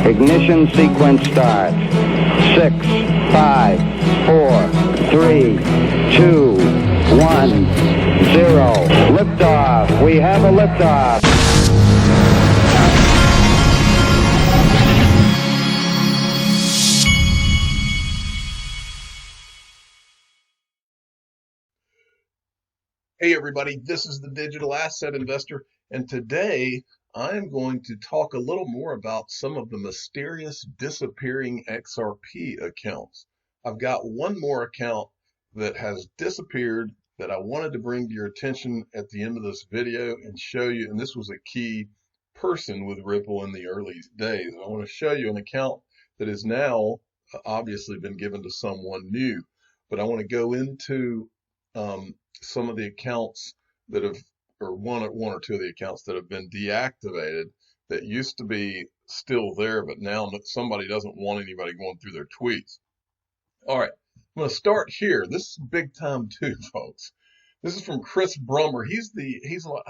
Ignition sequence starts. 6, 5, 4, 3, 2, 1, 0. Liftoff. We have a liftoff. Hey everybody, this is the Digital Asset Investor, and today I'm going to talk a little more about some of the mysterious disappearing XRP accounts. I've got one more account that has disappeared that I wanted to bring to your attention at the end of this video and show you, and this was a key person with Ripple in the early days. And I want to show you an account that has now obviously been given to someone new, but I want to go into some of the accounts that have, or one or two of the accounts that have been deactivated that used to be still there, but now somebody doesn't want anybody going through their tweets. All right, I'm going to start here. This is big time too, folks. This is from Chris Brummer. I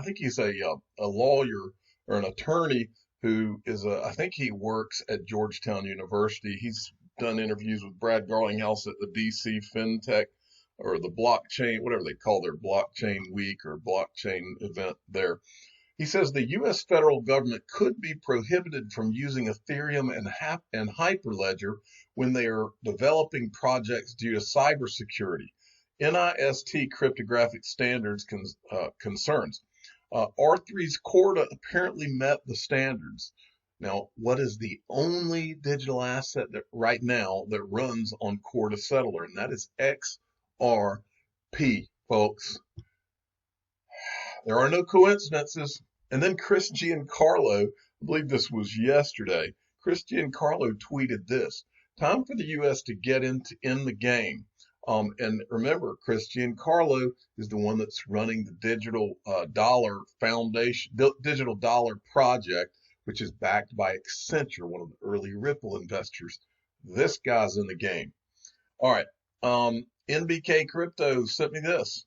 think he's a lawyer or an attorney who is I think he works at Georgetown University. He's done interviews with Brad Garlinghouse at the DC FinTech or the blockchain, whatever they call their blockchain week or blockchain event there. He says the U.S. federal government could be prohibited from using Ethereum and Hyperledger when they are developing projects due to cybersecurity, NIST cryptographic standards concerns. R3's Corda apparently met the standards. Now, what is the only digital asset that right now that runs on Corda Settler? And that is XRP, folks. There are no coincidences. And then Chris Giancarlo, I believe this was yesterday, Chris Giancarlo tweeted this: time for the U.S. to get in the game. And remember, Chris Giancarlo is the one that's running the Digital Dollar Foundation, Digital Dollar Project, which is backed by Accenture, one of the early Ripple investors. This guy's in the game. All right. NBK Crypto sent me this.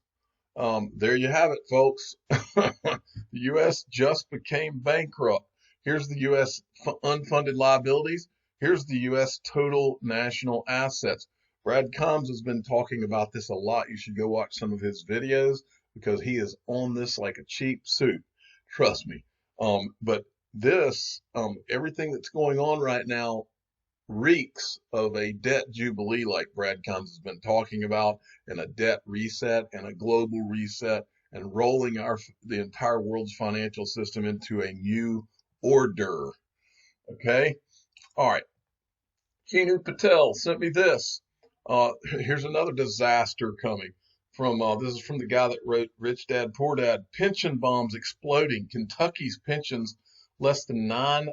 There you have it, folks. The U.S. just became bankrupt. Here's the U.S. unfunded liabilities. Here's the U.S. total national assets. Brad Combs has been talking about this a lot. You should go watch some of his videos because he is on this like a cheap suit. Trust me. But this, everything that's going on right now reeks of a debt jubilee, like Brad Combs has been talking about, and a debt reset and a global reset and rolling the entire world's financial system into a new order. Okay? All right. Keanu Patel sent me this. Here's another disaster coming from, this is from the guy that wrote Rich Dad, Poor Dad. Pension bombs exploding. Kentucky's pensions less than $9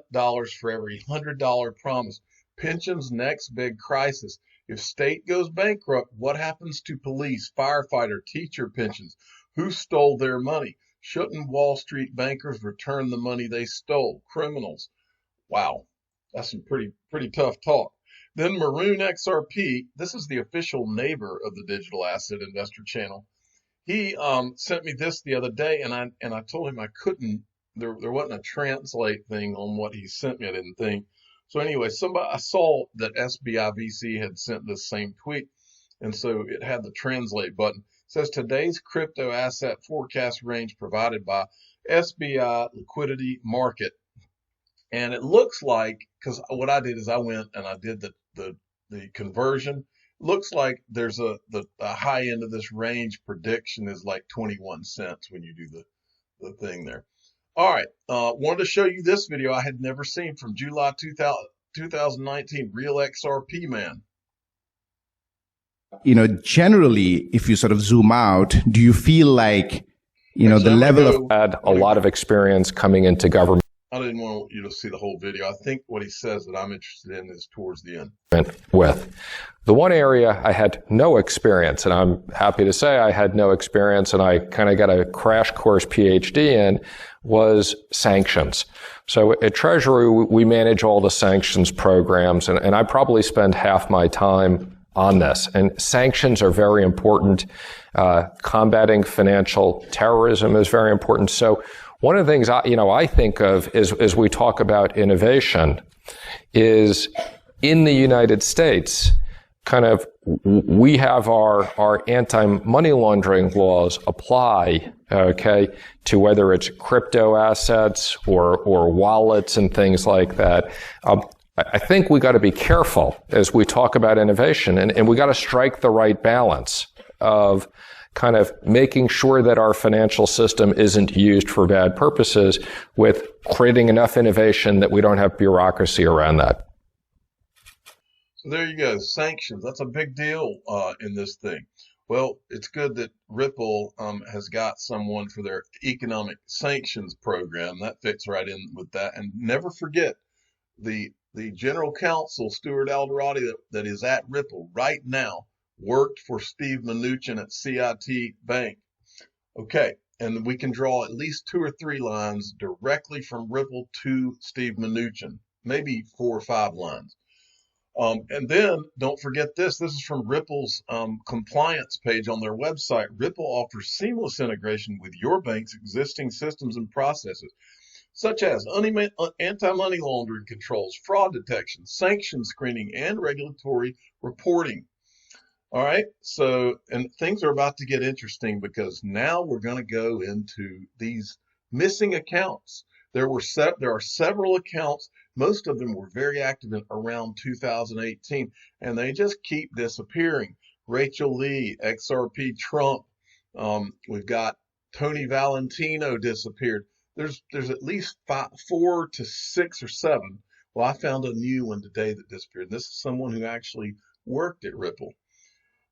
for every $100 promise. Pensions next big crisis. If state goes bankrupt, what happens to police, firefighter, teacher pensions? Who stole their money? Shouldn't Wall Street bankers return the money they stole? Criminals. Wow, that's some pretty tough talk. Then Maroon XRP, this is the official neighbor of the Digital Asset Investor channel. He sent me this the other day, and I told him I couldn't. There wasn't a translate thing on what he sent me. I didn't think. So anyway, I saw that SBI VC had sent this same tweet, and so it had the translate button. It says today's crypto asset forecast range provided by SBI Liquidity Market. And it looks like, because what I did is I went and I did the conversion. Looks like there's the high end of this range prediction is like 21 cents when you do the thing there. All right, wanted to show you this video I had never seen from July 2019, Real XRP Man. You know, generally, if you sort of zoom out, do you feel like, you know, the level of... Had a lot of experience coming into government. I didn't want you to see the whole video. I think what he says that I'm interested in is towards the end. With the one area I had no experience, and I'm happy to say I had no experience, and I kind of got a crash course PhD in, was sanctions. So at Treasury, we manage all the sanctions programs, and I probably spend half my time on this. And sanctions are very important. Combating financial terrorism is very important. So One of the things I think of as we talk about innovation is in the United States, kind of we have our anti-money laundering laws apply, okay, to whether it's crypto assets or wallets and things like that. I think we got to be careful as we talk about innovation, and we got to strike the right balance of kind of making sure that our financial system isn't used for bad purposes with creating enough innovation that we don't have bureaucracy around that. So there you go, sanctions. That's a big deal in this thing. Well, it's good that Ripple has got someone for their economic sanctions program. That fits right in with that. And never forget the general counsel, Stuart Alderati, that is at Ripple right now, worked for Steve Mnuchin at CIT Bank. Okay, and we can draw at least 2 or 3 lines directly from Ripple to Steve Mnuchin, maybe 4 or 5 lines. And then don't forget this. This is from Ripple's compliance page on their website. Ripple offers seamless integration with your bank's existing systems and processes, such as anti-money laundering controls, fraud detection, sanction screening, and regulatory reporting. All right, so, and things are about to get interesting because now we're going to go into these missing accounts. There are several accounts. Most of them were very active around 2018, and they just keep disappearing. Rachel Lee, XRP Trump. We've got Tony Valentino disappeared. There's at least 4 to 6 or 7. Well, I found a new one today that disappeared. This is someone who actually worked at Ripple.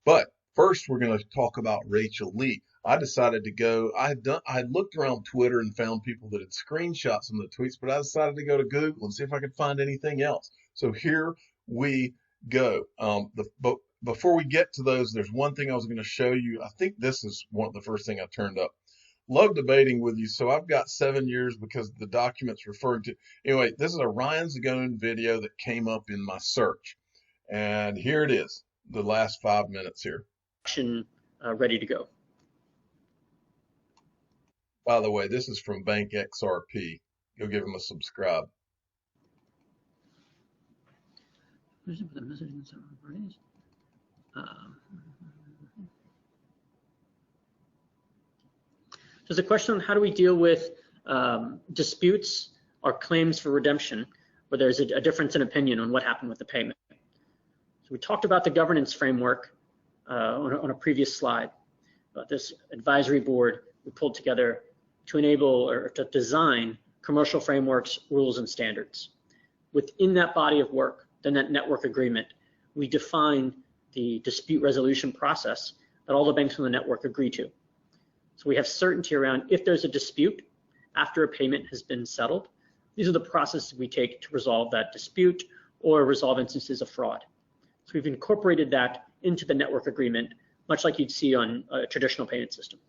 But first, we're going to talk about Rachel Lee. I decided to go. I had looked around Twitter and found people that had screenshot some of the tweets, but I decided to go to Google and see if I could find anything else. So here we go. But before we get to those, there's one thing I was going to show you. I think this is the first thing I turned up. Love debating with you. So I've got 7 years because the document's referring to. Anyway, this is a Ryan Zagone video that came up in my search. And here it is, the last 5 minutes here. Ready to go. By the way, this is from Bank XRP. Go give them a subscribe. There's a question on how do we deal with disputes or claims for redemption where there's a difference in opinion on what happened with the payment. So we talked about the governance framework on a previous slide, about this advisory board we pulled together to enable or to design commercial frameworks, rules, and standards. Within that body of work, then that network agreement, we define the dispute resolution process that all the banks on the network agree to. So we have certainty around if there's a dispute after a payment has been settled, these are the processes we take to resolve that dispute or resolve instances of fraud. So we've incorporated that into the network agreement, much like you'd see on a traditional payment system.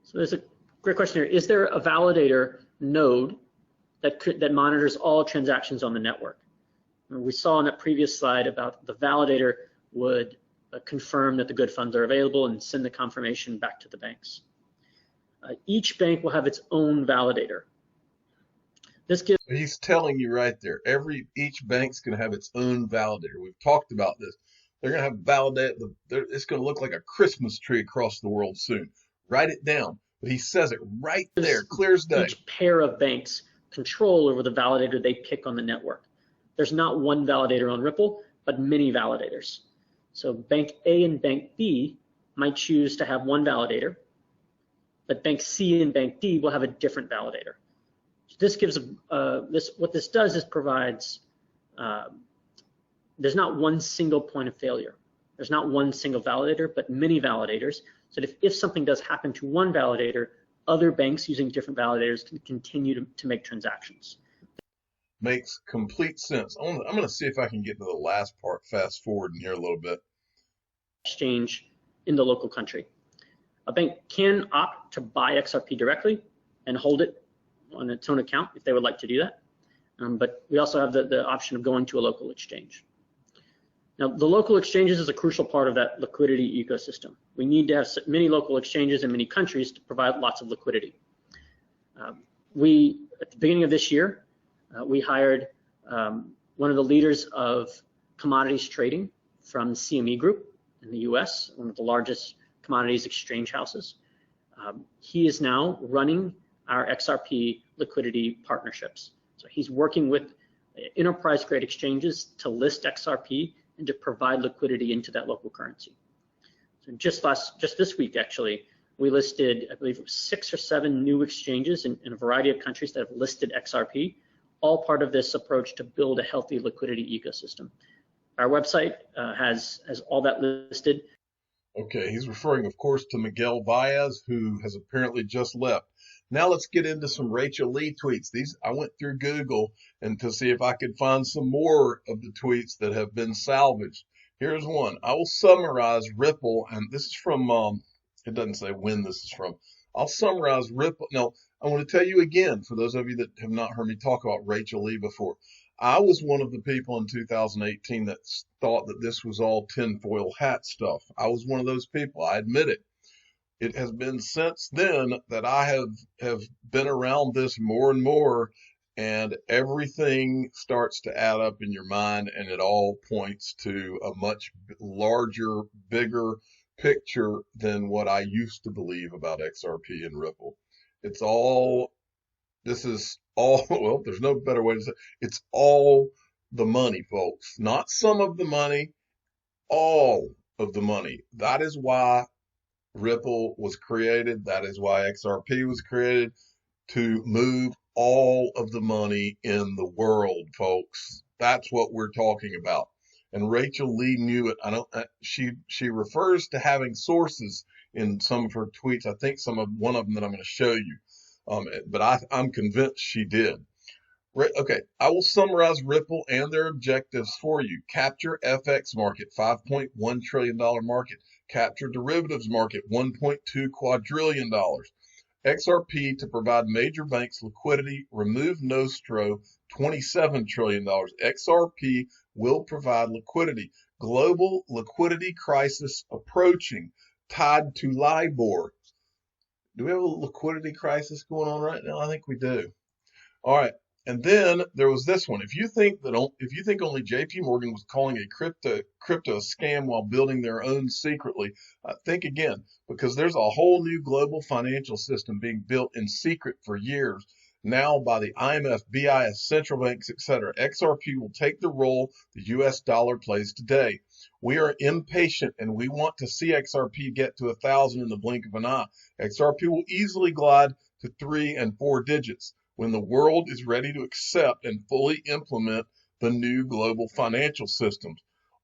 So there's a great question here. Is there a validator node that monitors all transactions on the network? We saw on that previous slide about the validator would confirm that the good funds are available and send the confirmation back to the banks. Each bank will have its own validator. This gives. He's telling you right there, each bank's going to have its own validator. We've talked about this. They're going to have it's going to look like a Christmas tree across the world soon. Write it down. But he says it right there, clear as day. Each pair of banks control over the validator they pick on the network. There's not one validator on Ripple, but many validators. So Bank A and Bank B might choose to have one validator, but Bank C and Bank D will have a different validator. So this gives what this does is provides. There's not one single point of failure. There's not one single validator, but many validators. So that if something does happen to one validator, other banks using different validators can continue to make transactions. Makes complete sense. I'm going to see if I can get to the last part, fast forward in here a little bit. Exchange in the local country. A bank can opt to buy XRP directly and hold it on its own account if they would like to do that. But we also have the option of going to a local exchange. Now, the local exchanges is a crucial part of that liquidity ecosystem. We need to have many local exchanges in many countries to provide lots of liquidity. At the beginning of this year, we hired one of the leaders of commodities trading from CME Group in the US, one of the largest commodities exchange houses. He is now running our XRP liquidity partnerships. So he's working with enterprise grade exchanges to list XRP and to provide liquidity into that local currency. So just this week, actually, we listed, I believe it was 6 or 7 new exchanges in a variety of countries that have listed XRP, all part of this approach to build a healthy liquidity ecosystem. Our website has all that listed. Okay, he's referring, of course, to Miguel Baez, who has apparently just left. Now let's get into some Rachel Lee tweets. I went through Google and to see if I could find some more of the tweets that have been salvaged. Here's one. I will summarize Ripple, and this is from, it doesn't say when this is from. I'll summarize Ripple. Now, I want to tell you again, for those of you that have not heard me talk about Rachel Lee before, I was one of the people in 2018 that thought that this was all tinfoil hat stuff. I was one of those people. I admit it. It has been since then that I have been around this more and more, and everything starts to add up in your mind, and it all points to a much larger, bigger picture than what I used to believe about XRP and Ripple. This is all, well, there's no better way to say it. It's all the money, folks. Not some of the money, all of the money. That is why Ripple was created. That is why XRP was created, to move all of the money in the world, folks. That's what we're talking about. And Rachel Lee knew it. She refers to having sources in some of her tweets. I think one of them that I'm going to show you. But I'm convinced she did. Okay, I will summarize Ripple and their objectives for you. Capture FX market, $5.1 trillion market. Capture derivatives market, $1.2 quadrillion. XRP to provide major banks liquidity. Remove Nostro, $27 trillion. XRP will provide liquidity. Global liquidity crisis approaching, tied to LIBOR. Do we have a liquidity crisis going on right now? I think we do. All right. And then there was this one. If you think only JP Morgan was calling a crypto a scam while building their own secretly, think again, because there's a whole new global financial system being built in secret for years now by the IMF, BIS, central banks, etc. XRP will take the role the US dollar plays today. We are impatient and we want to see XRP get to 1,000 in the blink of an eye. XRP will easily glide to 3 and 4 digits when the world is ready to accept and fully implement the new global financial systems.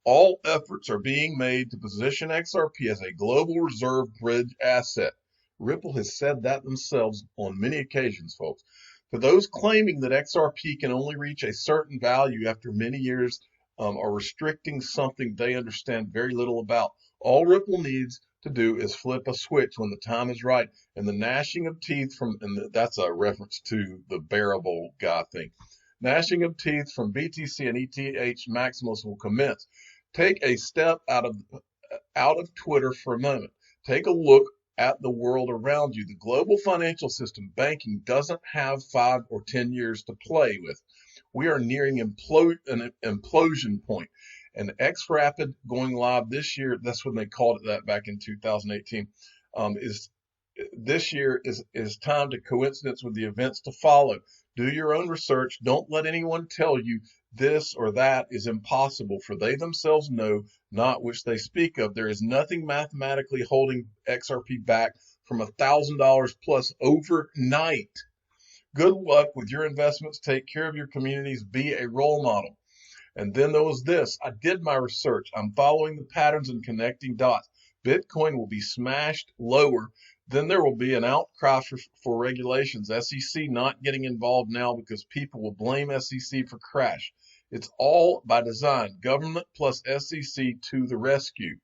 All efforts are being made to position XRP as a global reserve bridge asset. Ripple has said that themselves on many occasions, folks. For those claiming that XRP can only reach a certain value after many years are restricting something they understand very little about. All Ripple needs to do is flip a switch when the time is right, and the gnashing of teeth that's a reference to the bearable guy thing. Gnashing of teeth from BTC and ETH Maximus will commence. Take a step out of Twitter for a moment. Take a look at the world around you. The global financial system, banking, doesn't have 5 or 10 years to play with. We are nearing an implosion point. And XRapid going live this year, that's when they called it that back in 2018, this year is timed to coincidence with the events to follow. Do your own research. Don't let anyone tell you this or that is impossible, for they themselves know not which they speak of. There is nothing mathematically holding XRP back from $1,000 plus overnight. Good luck with your investments. Take care of your communities. Be a role model. And then there was this. I did my research. I'm following the patterns and connecting dots. Bitcoin will be smashed lower. Then there will be an outcry for regulations. SEC not getting involved now because people will blame SEC for crash. It's all by design. Government plus SEC to the rescue.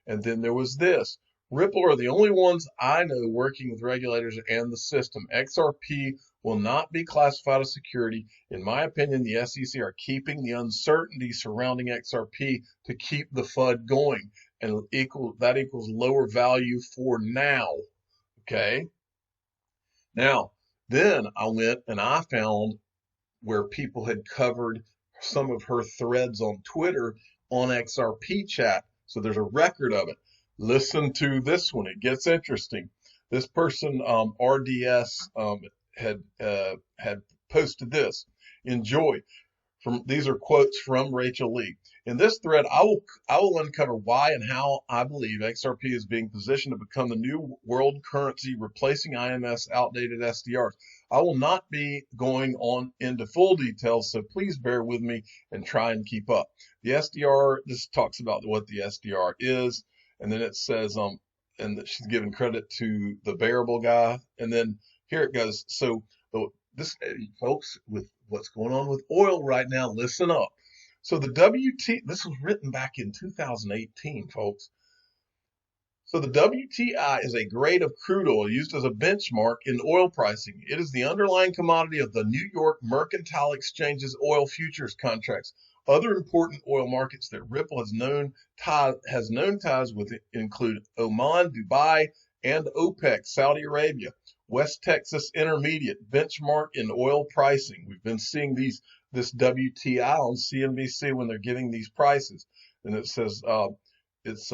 And then there was this. Ripple are the only ones I know working with regulators and the system. XRP will not be classified as security. In my opinion, the SEC are keeping the uncertainty surrounding XRP to keep the FUD going, and that equals lower value for now. Okay. Now, then I went and I found where people had covered some of her threads on Twitter on XRP chat. So there's a record of it. Listen to this one. It gets interesting. This person, RDS, had posted this. Enjoy. These are quotes from Rachel Lee. In this thread, I will uncover why and how I believe XRP is being positioned to become the new world currency, replacing IMF's outdated SDRs. I will not be going on into full details, so please bear with me and try and keep up. The SDR, this talks about what the SDR is, and then it says, and that she's giving credit to the bearable guy, and then here it goes. So this, folks, with what's going on with oil right now, listen up. So the this was written back in 2018, folks. So the WTI is a grade of crude oil used as a benchmark in oil pricing. It is the underlying commodity of the New York Mercantile Exchange's oil futures contracts. Other important oil markets that Ripple has known ties with include Oman, Dubai, and OPEC, Saudi Arabia. West Texas Intermediate benchmark in oil pricing. We've been seeing this WTI on CNBC when they're giving these prices, and it says it's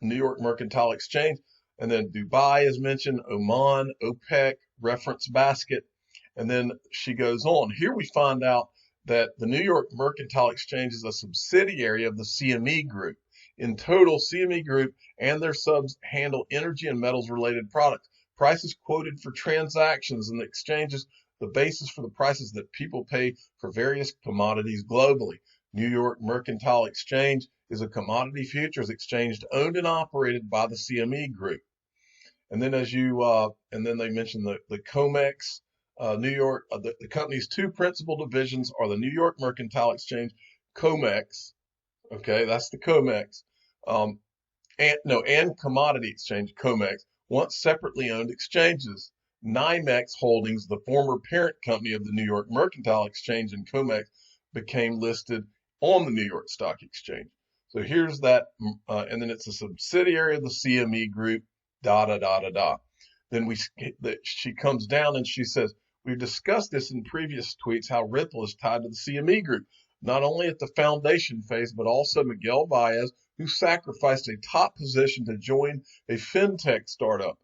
New York Mercantile Exchange, and then Dubai is mentioned, Oman, OPEC, reference basket, and then she goes on. Here we find out that the New York Mercantile Exchange is a subsidiary of the CME Group. In total, CME Group and their subs handle energy and metals related products. Prices quoted for transactions in the exchanges, the basis for the prices that people pay for various commodities globally. New York Mercantile Exchange is a commodity futures exchange owned and operated by the CME Group. And then and then they mention the COMEX, New York, the company's two principal divisions are the New York Mercantile Exchange, COMEX, okay, that's the COMEX, and Commodity Exchange, COMEX, once separately owned exchanges. NYMEX Holdings, the former parent company of the New York Mercantile Exchange, and COMEX became listed on the New York Stock Exchange. So here's that, and then it's a subsidiary of the CME Group, Then she comes down and she says, we've discussed this in previous tweets, how Ripple is tied to the CME Group, not only at the foundation phase, but also Miguel Baez, who sacrificed a top position to join a fintech startup.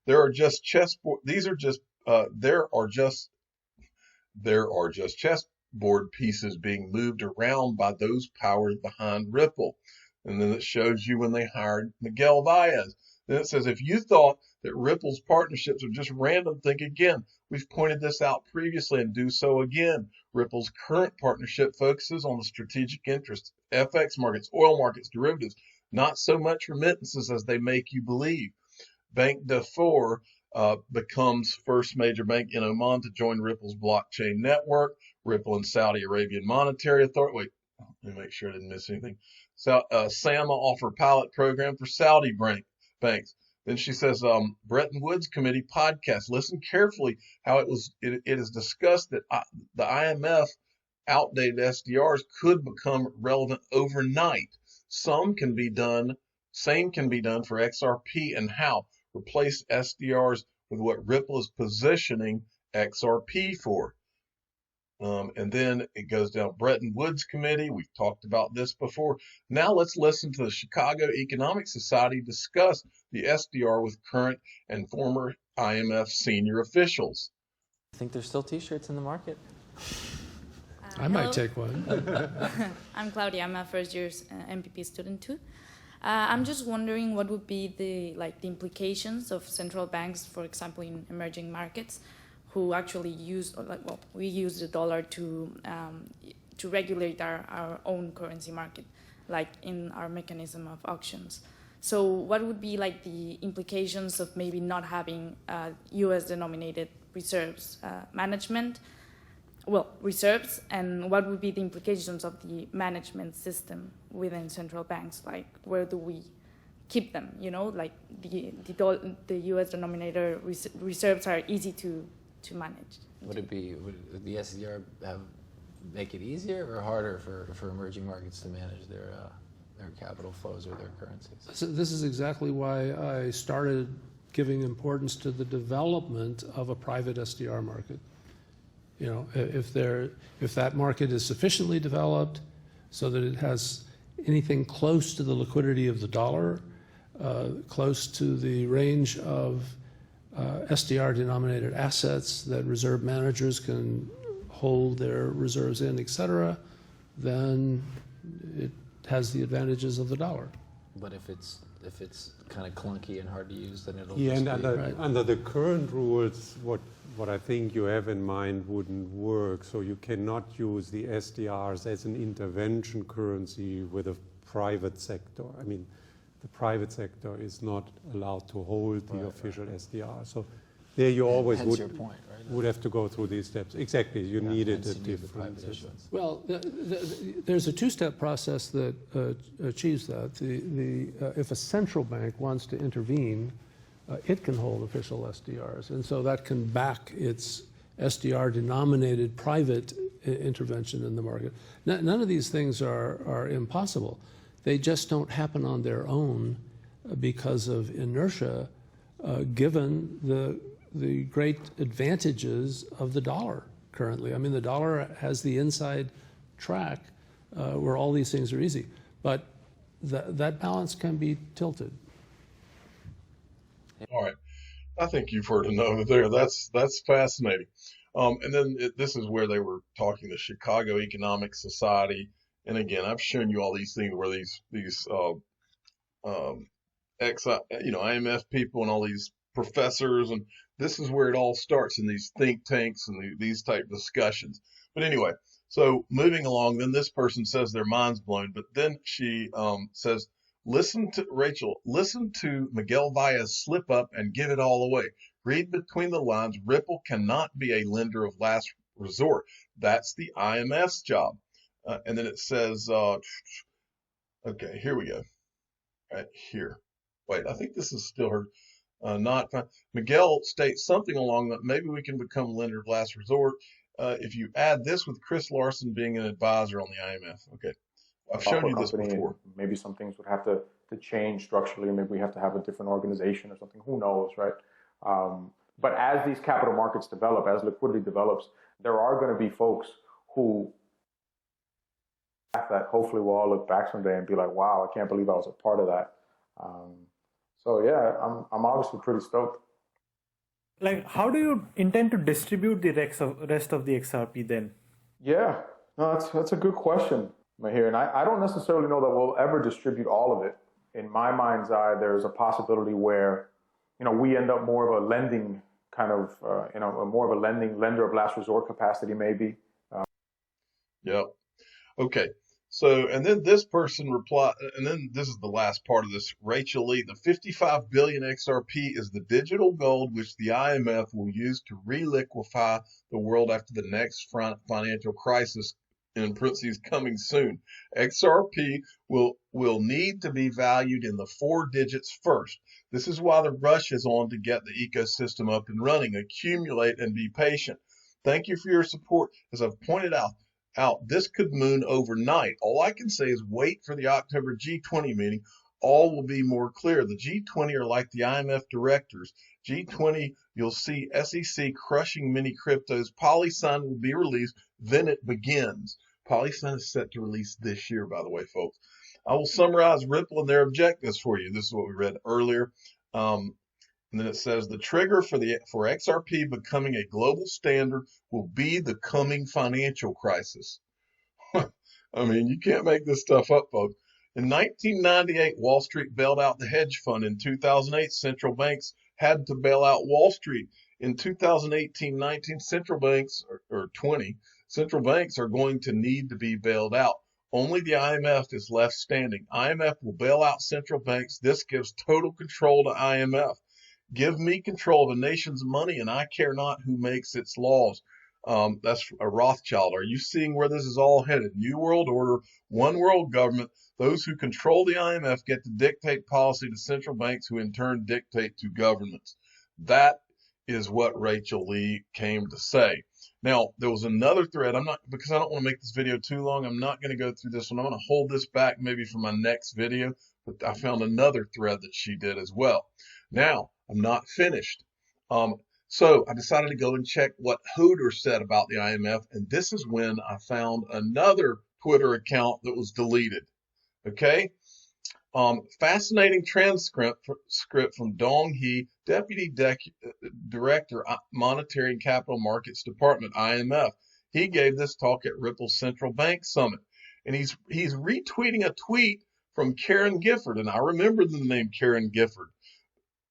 There are just chessboard pieces being moved around by those powers behind Ripple. And then it shows you when they hired Miguel Baez. Then it says, if you thought that Ripple's partnerships are just random, think again. We've pointed this out previously and do so again. Ripple's current partnership focuses on the strategic interests, FX markets, oil markets, derivatives, not so much remittances as they make you believe. Bank Darfur becomes first major bank in Oman to join Ripple's blockchain network. Ripple and Saudi Arabian Monetary Authority. Wait, let me make sure I didn't miss anything. SAMA offer pilot program for Saudi banks. Then she says, Bretton Woods Committee podcast. Listen carefully how it is discussed that the IMF outdated SDRs could become relevant overnight. Same can be done for XRP, and how replace SDRs with what Ripple is positioning XRP for. And then it goes down Bretton Woods Committee. We've talked about this before. Now let's listen to the Chicago Economic Society discuss the SDR with current and former IMF senior officials. I think there's still t-shirts in the market. I might take one. I'm Claudia. I'm a first-year MPP student too. I'm just wondering what would be the implications of central banks, for example, in emerging markets, who actually we use the dollar to regulate our own currency market, like in our mechanism of auctions. So what would be the implications of maybe not having U.S. denominated reserves reserves, and what would be the implications of the management system within central banks? Like, where do we keep them? The U.S. denominator reserves are easy to to manage. Would the SDR make it easier or harder for emerging markets to manage their capital flows or their currencies? So this is exactly why I started giving importance to the development of a private SDR market. You know, if that market is sufficiently developed so that it has anything close to the liquidity of the dollar, close to the range of SDR-denominated assets that reserve managers can hold their reserves in, et cetera, then it has the advantages of the dollar. But if it's kind of clunky and hard to use, then it'll yeah, just and be... under the current rules, what I think you have in mind wouldn't work. So you cannot use the SDRs as an intervention currency with a private sector. I mean, the private sector is not allowed to hold the official SDR. So there you always Hence your point, right? would have to go through these steps. Exactly, you needed a different system. Well, there's a two-step process that achieves that. If a central bank wants to intervene, it can hold official SDRs, and so that can back its SDR-denominated private intervention in the market. None of these things are impossible. They just don't happen on their own because of inertia, given the great advantages of the dollar currently. I mean, the dollar has the inside track where all these things are easy, but that balance can be tilted. All right. I think you've heard enough there. That's fascinating. And then this is where they were talking the Chicago Economic Society. And again, I've shown you all these things where these IMF people and all these professors, and this is where it all starts in these think tanks and these type discussions. But anyway, so moving along, then this person says their mind's blown, but then she says, listen to Miguel Valles slip up and give it all away. Read between the lines. Ripple cannot be a lender of last resort. That's the IMF's job. And then it says, okay, here we go. Right here. Wait, I think this is still her. Not fine. Miguel states something along that maybe we can become a lender of last resort if you add this with Chris Larson being an advisor on the IMF. Okay. I've shown you this before. Maybe some things would have to change structurally. Maybe we have to have a different organization or something. Who knows, right? But as these capital markets develop, as liquidity develops, there are going to be folks who that hopefully we'll all look back someday and be like, wow, I can't believe I was a part of that. So yeah, I'm obviously pretty stoked. Like, how do you intend to distribute the rest of the XRP then? Yeah, no, that's a good question, Mahir. And I don't necessarily know that we'll ever distribute all of it. In my mind's eye, there's a possibility where, we end up more of a lending kind of, more of a lender of last resort capacity, maybe. Yep. Okay. So, and then this person replied, and then this is the last part of this. Rachel Lee, the 55 billion XRP is the digital gold which the IMF will use to reliquify the world after the next financial crisis, in parentheses, coming soon. XRP will need to be valued in the 4 digits first. This is why the rush is on to get the ecosystem up and running. Accumulate and be patient. Thank you for your support. As I've pointed out, this could moon overnight. All I can say is wait for the October G20 meeting. All will be more clear. The G20 are like the IMF directors. G20, you'll see SEC crushing many cryptos. PolySign will be released. Then it begins. PolySign is set to release this year, by the way, folks. I will summarize Ripple and their objectives for you. This is what we read earlier. And then it says the trigger for XRP becoming a global standard will be the coming financial crisis. I mean, you can't make this stuff up, folks. In 1998, Wall Street bailed out the hedge fund. In 2008, central banks had to bail out Wall Street. In 2018-19, central banks, or 20, central banks are going to need to be bailed out. Only the IMF is left standing. IMF will bail out central banks. This gives total control to IMF. Give me control of a nation's money, and I care not who makes its laws. That's a Rothschild. Are you seeing where this is all headed? New world order, one world government. Those who control the IMF get to dictate policy to central banks, who in turn dictate to governments. That is what Rachel Lee came to say. Now, there was another thread. Because I don't want to make this video too long, I'm not going to go through this one. I'm going to hold this back maybe for my next video, but I found another thread that she did as well. Now, I'm not finished. So I decided to go and check what Hodor said about the IMF, and this is when I found another Twitter account that was deleted. Okay? Fascinating transcript from Dong He, Deputy Director, Monetary and Capital Markets Department, IMF. He gave this talk at Ripple's Central Bank Summit, and he's retweeting a tweet from Karen Gifford, and I remember the name Karen Gifford,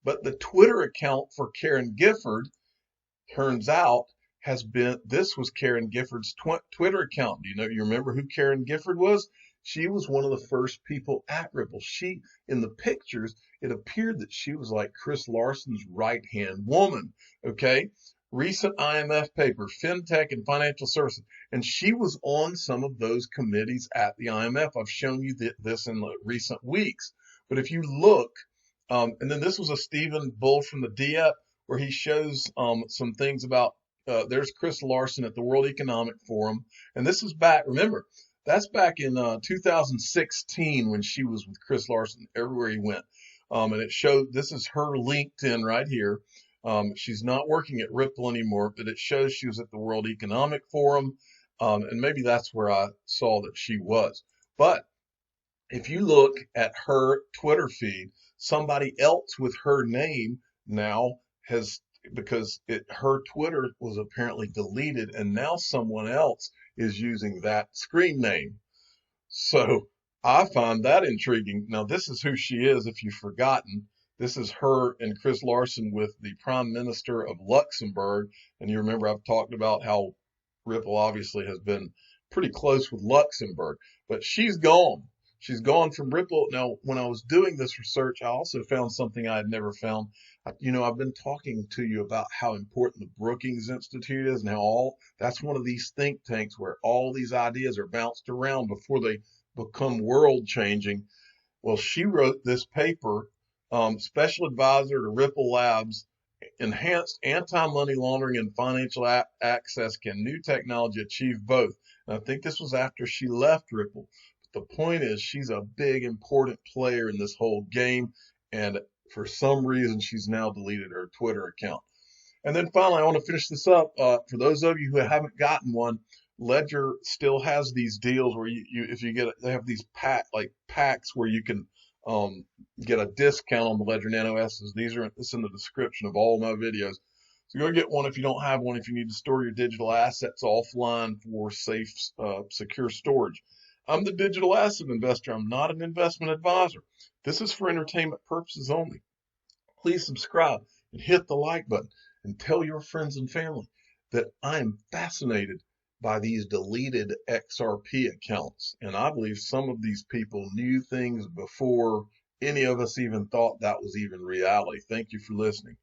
but the Twitter account for Karen Gifford, turns out, this was Karen Gifford's Twitter account. You remember who Karen Gifford was? She was one of the first people at Ripple. In the pictures, it appeared that she was like Chris Larson's right-hand woman, okay? Recent IMF paper, FinTech and Financial Services. And she was on some of those committees at the IMF. I've shown you this in the recent weeks. But if you look, and then this was a Stephen Bull from the DEP, where he shows some things about, there's Chris Larson at the World Economic Forum. And this is back, remember, that's back in 2016 when she was with Chris Larson everywhere he went. And it showed, this is her LinkedIn right here. She's not working at Ripple anymore, but it shows she was at the World Economic Forum. And maybe that's where I saw that she was. But if you look at her Twitter feed, somebody else with her name now because her Twitter was apparently deleted, and now someone else is using that screen name. So I find that intriguing. Now, this is who she is, if you've forgotten. This is her and Chris Larson with the Prime Minister of Luxembourg. And you remember I've talked about how Ripple obviously has been pretty close with Luxembourg, but she's gone. She's gone from Ripple. Now, when I was doing this research, I also found something I had never found. I've been talking to you about how important the Brookings Institute is, and how that's one of these think tanks where all these ideas are bounced around before they become world changing. Well, she wrote this paper, Special Advisor to Ripple Labs, Enhanced Anti-Money Laundering and Financial Access, Can New Technology Achieve Both? And I think this was after she left Ripple. The point is, she's a big, important player in this whole game, and for some reason, she's now deleted her Twitter account. And then finally, I want to finish this up. For those of you who haven't gotten one, Ledger still has these deals where they have these packs where you can get a discount on the Ledger Nano S's. It's in the description of all my videos. So go get one if you don't have one, if you need to store your digital assets offline for safe, secure storage. I'm the digital asset investor. I'm not an investment advisor. This is for entertainment purposes only. Please subscribe and hit the like button and tell your friends and family that I am fascinated by these deleted XRP accounts. And I believe some of these people knew things before any of us even thought that was even reality. Thank you for listening.